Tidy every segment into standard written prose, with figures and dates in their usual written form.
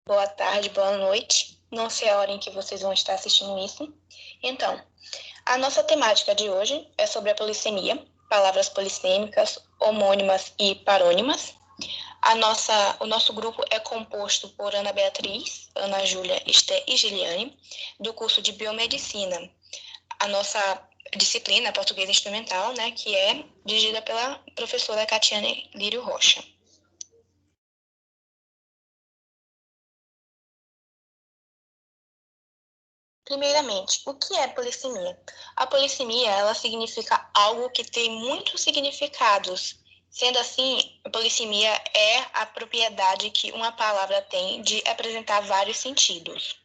boa tarde, boa noite. Não sei a hora em que vocês vão estar assistindo isso. Então, a nossa temática de hoje é sobre a polissemia, palavras polissêmicas, homônimas e parônimas. O nosso grupo é composto por Ana Beatriz, Ana Júlia, Esté e Giliane, do curso de Biomedicina. A nossa disciplina Português Instrumental, né, que é dirigida pela professora Catiane Lírio Rocha. Primeiramente, o que é polissemia? A polissemia, ela significa algo que tem muitos significados. Sendo assim, a polissemia é a propriedade que uma palavra tem de apresentar vários sentidos.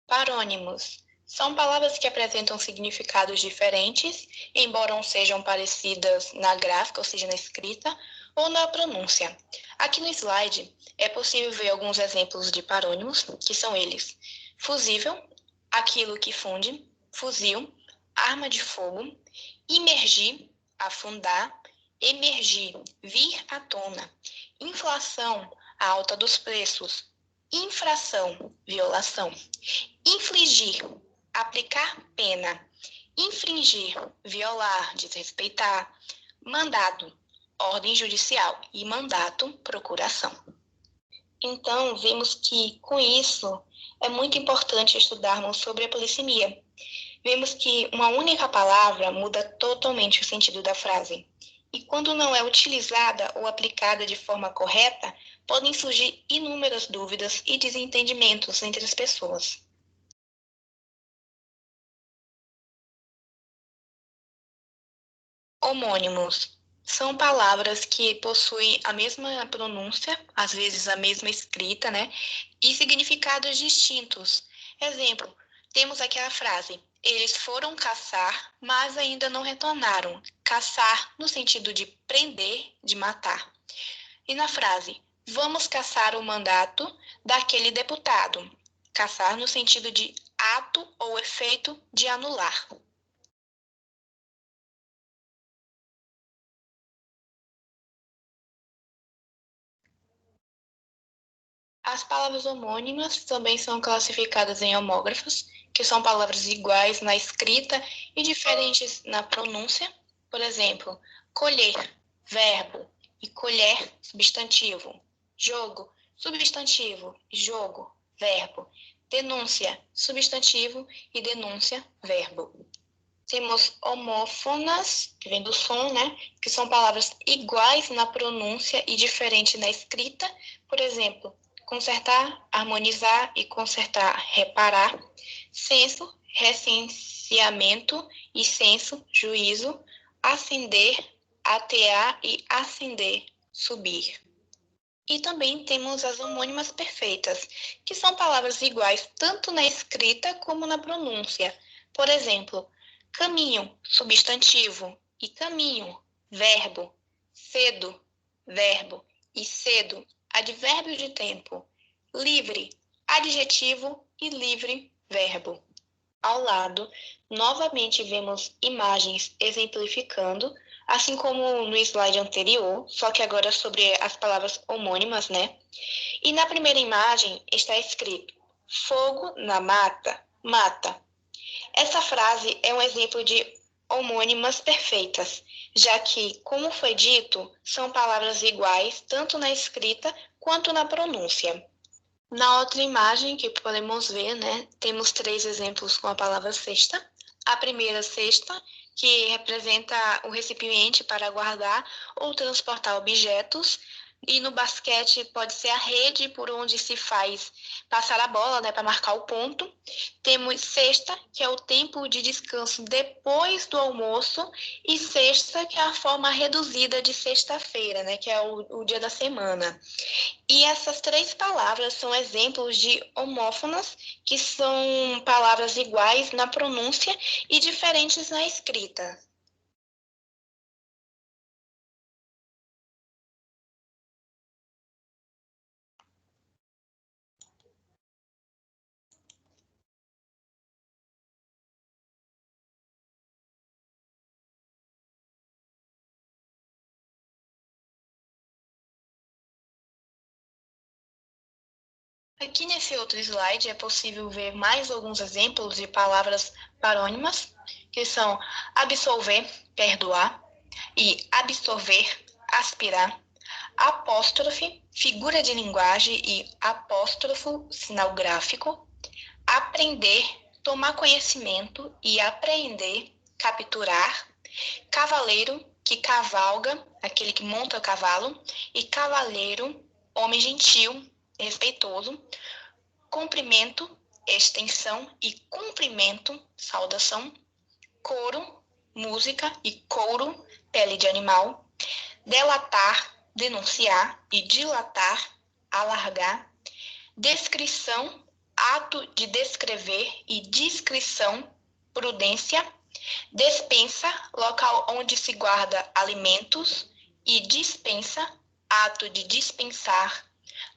Parônimos são palavras que apresentam significados diferentes, embora não sejam parecidas na gráfica, ou seja, na escrita, ou na pronúncia. Aqui no slide é possível ver alguns exemplos de parônimos, que são eles: fusível, aquilo que funde, fuzil, arma de fogo, imergir, afundar, emergir, vir à tona, inflação, a alta dos preços, infração, violação, infligir, aplicar pena, infringir, violar, desrespeitar, mandado, ordem judicial e mandato, procuração. Então, vemos que, com isso, é muito importante estudarmos sobre a polissemia. Vemos que uma única palavra muda totalmente o sentido da frase. E quando não é utilizada ou aplicada de forma correta, podem surgir inúmeras dúvidas e desentendimentos entre as pessoas. Homônimos são palavras que possuem a mesma pronúncia, às vezes a mesma escrita, né? E significados distintos. Exemplo, temos aqui a frase: eles foram caçar, mas ainda não retornaram. Caçar no sentido de prender, de matar. E na frase: vamos caçar o mandato daquele deputado. Caçar no sentido de ato ou efeito de anular. As palavras homônimas também são classificadas em homógrafas, que são palavras iguais na escrita e diferentes na pronúncia. Por exemplo, colher, verbo, e colher, substantivo. Jogo, substantivo, e jogo, verbo. Denúncia, substantivo, e denúncia, verbo. Temos homófonas, que vem do som, né? Que são palavras iguais na pronúncia e diferentes na escrita. Por exemplo, consertar, harmonizar e consertar, reparar. Senso, recenseamento e senso, juízo. Ascender, atear e ascender, subir. E também temos as homônimas perfeitas, que são palavras iguais tanto na escrita como na pronúncia. Por exemplo, caminho, substantivo, e caminho, verbo, cedo, verbo, e cedo, advérbio de tempo, livre, adjetivo e livre, verbo. Ao lado, novamente vemos imagens exemplificando, assim como no slide anterior, só que agora sobre as palavras homônimas, né? E na primeira imagem está escrito: fogo na mata, mata. Essa frase é um exemplo de homônimas perfeitas, já que, como foi dito, são palavras iguais tanto na escrita quanto na pronúncia. Na outra imagem que podemos ver, né, temos três exemplos com a palavra cesta. A primeira cesta, que representa o recipiente para guardar ou transportar objetos. E no basquete pode ser a rede por onde se faz passar a bola, né, para marcar o ponto. Temos sexta, que é o tempo de descanso depois do almoço, e sexta, que é a forma reduzida de sexta-feira, né, que é o dia da semana. E essas três palavras são exemplos de homófonas, que são palavras iguais na pronúncia e diferentes na escrita. Aqui nesse outro slide é possível ver mais alguns exemplos de palavras parônimas, que são absolver, perdoar, e absorver, aspirar, apóstrofe, figura de linguagem e apóstrofo, sinal gráfico, aprender, tomar conhecimento e apreender, capturar, cavaleiro, que cavalga, aquele que monta o cavalo, e cavaleiro, homem gentil, respeitoso, comprimento, extensão e cumprimento, saudação, coro, música e couro, pele de animal, delatar, denunciar e dilatar, alargar, descrição, ato de descrever e discrição, prudência, despensa, local onde se guarda alimentos, e dispensa, ato de dispensar,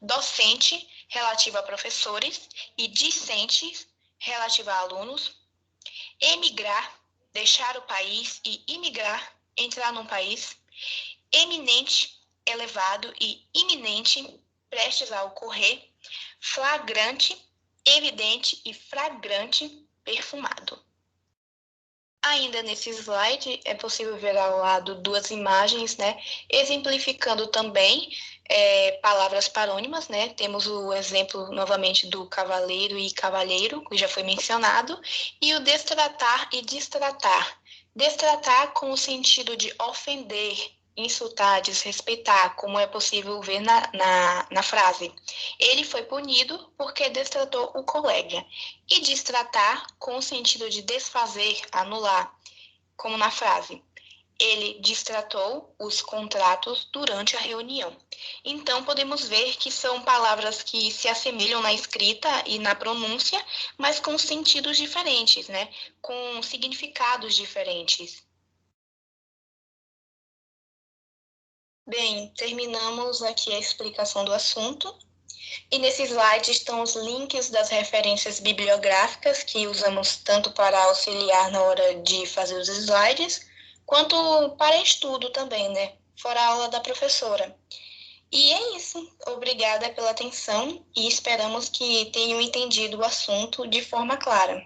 docente, relativo a professores, e discente, relativo a alunos, emigrar, deixar o país, e imigrar, entrar num país, eminente, elevado, e iminente, prestes a ocorrer, flagrante, evidente e fragrante, perfumado. Ainda nesse slide é possível ver ao lado duas imagens, né, exemplificando também palavras parônimas, né? Temos o exemplo novamente do cavaleiro e cavalheiro, que já foi mencionado, e o destratar e distratar. Destratar com o sentido de ofender, insultar, desrespeitar, como é possível ver na frase. Ele foi punido porque destratou o colega. E distratar com o sentido de desfazer, anular, como na frase. Ele distratou os contratos durante a reunião. Então, podemos ver que são palavras que se assemelham na escrita e na pronúncia, mas com sentidos diferentes, né? Com significados diferentes. Bem, terminamos aqui a explicação do assunto. E nesse slide estão os links das referências bibliográficas que usamos tanto para auxiliar na hora de fazer os slides, quanto para estudo também, né? Fora a aula da professora. E é isso. Obrigada pela atenção e esperamos que tenham entendido o assunto de forma clara.